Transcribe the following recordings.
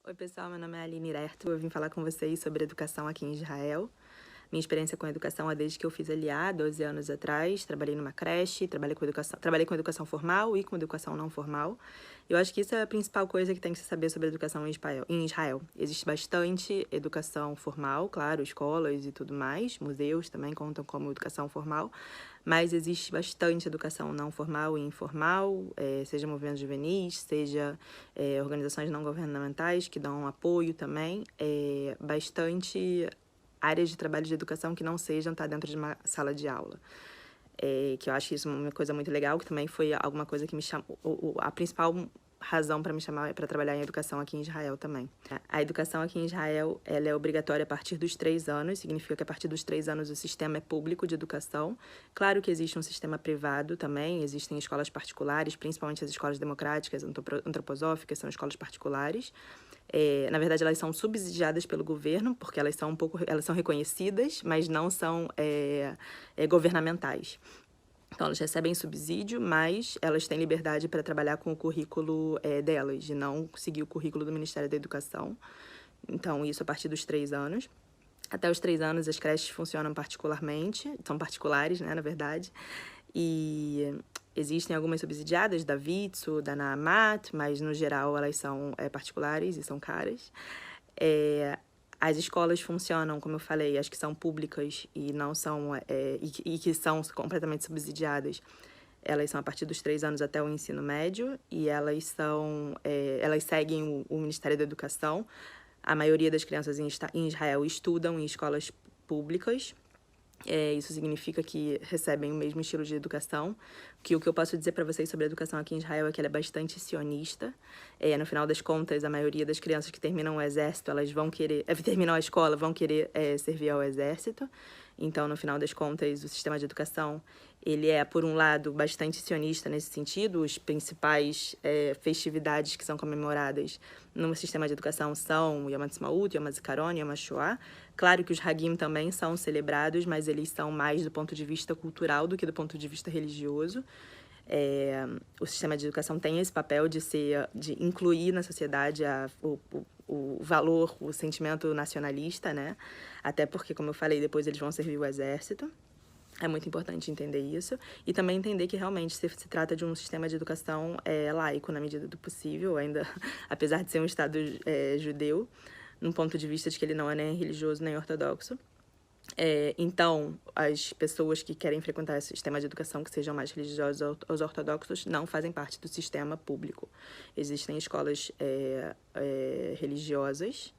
Oi pessoal, meu nome é Aline Lerto, eu vim falar com vocês sobre educação aqui em Israel. Minha experiência com educação é desde que eu fiz Aliyah, 12 anos atrás, trabalhei numa creche, trabalhei com educação formal e com educação não formal. Eu acho que isso é a principal coisa que tem que se saber sobre educação em Israel. Existe bastante educação formal, claro, escolas e tudo mais, museus também contam como educação formal, mas existe bastante educação não formal e informal, seja movimentos juvenis, seja organizações não governamentais que dão apoio também, bastante áreas de trabalho de educação que não sejam estar dentro de uma sala de aula. Que eu acho isso uma coisa muito legal, que também foi alguma coisa que me chamou, a principal razão para me chamar para trabalhar em educação aqui em Israel também. A educação aqui em Israel, ela é obrigatória a partir dos 3 anos, significa que a partir dos 3 anos o sistema é público de educação. Claro que existe um sistema privado também, existem escolas particulares, principalmente as escolas democráticas, antroposóficas, são escolas particulares. Na verdade, elas são subsidiadas pelo governo, porque elas são reconhecidas, mas não são governamentais. Então, elas recebem subsídio, mas elas têm liberdade para trabalhar com o currículo delas, de não seguir o currículo do Ministério da Educação. Então, isso a partir dos 3 anos. Até os 3 anos, as creches funcionam particularmente, são particulares, né, na verdade. E existem algumas subsidiadas, da Vitsu, da Naamat, mas, no geral, elas são particulares e são caras. As escolas funcionam, como eu falei, as que são públicas e não são e que são completamente subsidiadas. Elas são a partir dos 3 anos até o ensino médio e elas seguem o Ministério da Educação. A maioria das crianças em Israel estudam em escolas públicas. Isso significa que recebem o mesmo estilo de educação. O que eu posso dizer para vocês sobre a educação aqui em Israel é que ela é bastante sionista. No final das contas, a maioria das crianças que terminam o exército, elas vão querer... terminam a escola, vão querer servir ao exército. Então, no final das contas, o sistema de educação, ele é, por um lado, bastante sionista nesse sentido. Os principais festividades que são comemoradas no sistema de educação são Yom Ha'atzmaut, Yom HaZikaron, Yom HaShoah. Claro que os Hagim também são celebrados, mas eles são mais do ponto de vista cultural do que do ponto de vista religioso. O sistema de educação tem esse papel de incluir na sociedade o valor, o sentimento nacionalista, né? Até porque, como eu falei, depois eles vão servir o exército. É muito importante entender isso. E também entender que realmente se trata de um sistema de educação laico, na medida do possível, ainda apesar de ser um Estado judeu, num ponto de vista de que ele não é nem religioso nem ortodoxo. Então, as pessoas que querem frequentar esse sistema de educação que sejam mais religiosas ou ortodoxos não fazem parte do sistema público. Existem escolas religiosas,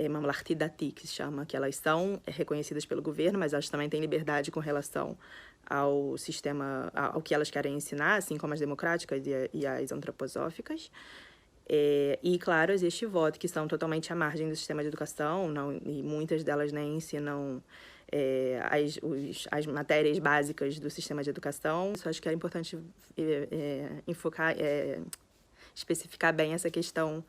Mamlarti Dati, que se chama, que elas são reconhecidas pelo governo, mas elas também têm liberdade com relação ao sistema, ao que elas querem ensinar, assim como as democráticas e as antroposóficas. E, claro, existe voto, que são totalmente à margem do sistema de educação, e muitas delas nem ensinam as matérias básicas do sistema de educação. Isso acho que é importante especificar bem essa questão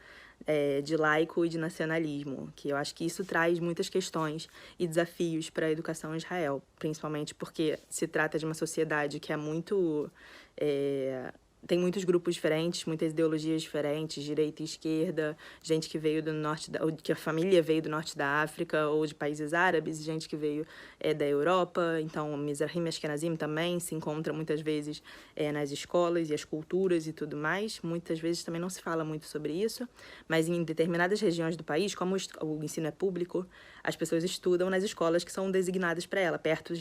de laico e de nacionalismo, que eu acho que isso traz muitas questões e desafios para a educação em Israel, principalmente porque se trata de uma sociedade que é muito... tem muitos grupos diferentes, muitas ideologias diferentes, direita e esquerda, gente que veio do norte, que a família veio do norte da África ou de países árabes, gente que veio da Europa. Então, Mizrahim e Ashkenazim também se encontram muitas vezes nas escolas e as culturas e tudo mais. Muitas vezes também não se fala muito sobre isso, mas em determinadas regiões do país, como o ensino é público, as pessoas estudam nas escolas que são designadas para ela, perto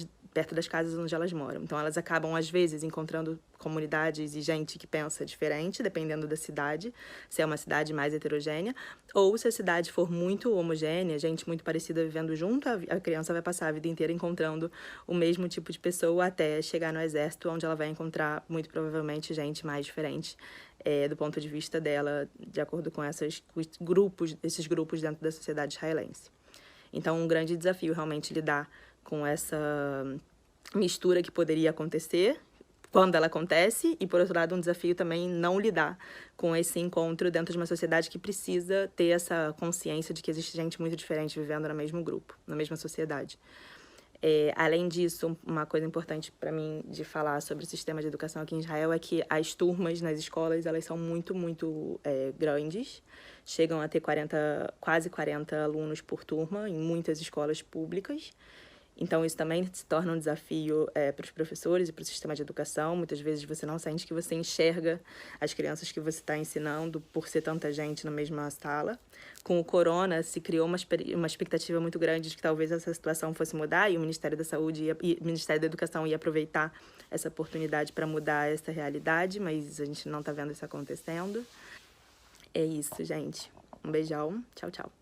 das casas onde elas moram. Então, elas acabam, às vezes, encontrando comunidades e gente que pensa diferente, dependendo da cidade, se é uma cidade mais heterogênea, ou se a cidade for muito homogênea, gente muito parecida vivendo junto, a criança vai passar a vida inteira encontrando o mesmo tipo de pessoa até chegar no exército, onde ela vai encontrar, muito provavelmente, gente mais diferente do ponto de vista dela, de acordo com esses grupos dentro da sociedade israelense. Então, um grande desafio realmente lidar com essa mistura que poderia acontecer quando ela acontece, e, por outro lado, um desafio também não lidar com esse encontro dentro de uma sociedade que precisa ter essa consciência de que existe gente muito diferente vivendo no mesmo grupo, na mesma sociedade. Além disso, uma coisa importante para mim de falar sobre o sistema de educação aqui em Israel é que as turmas nas escolas, elas são muito, muito grandes. Chegam a ter quase 40 alunos por turma em muitas escolas públicas. Então, isso também se torna um desafio para os professores e para o sistema de educação. Muitas vezes você não sente que você enxerga as crianças que você está ensinando por ser tanta gente na mesma sala. Com o corona, se criou uma expectativa muito grande de que talvez essa situação fosse mudar e o Ministério da Saúde e o Ministério da Educação ia aproveitar essa oportunidade para mudar essa realidade, mas a gente não está vendo isso acontecendo. É isso, gente. Um beijão. Tchau, tchau.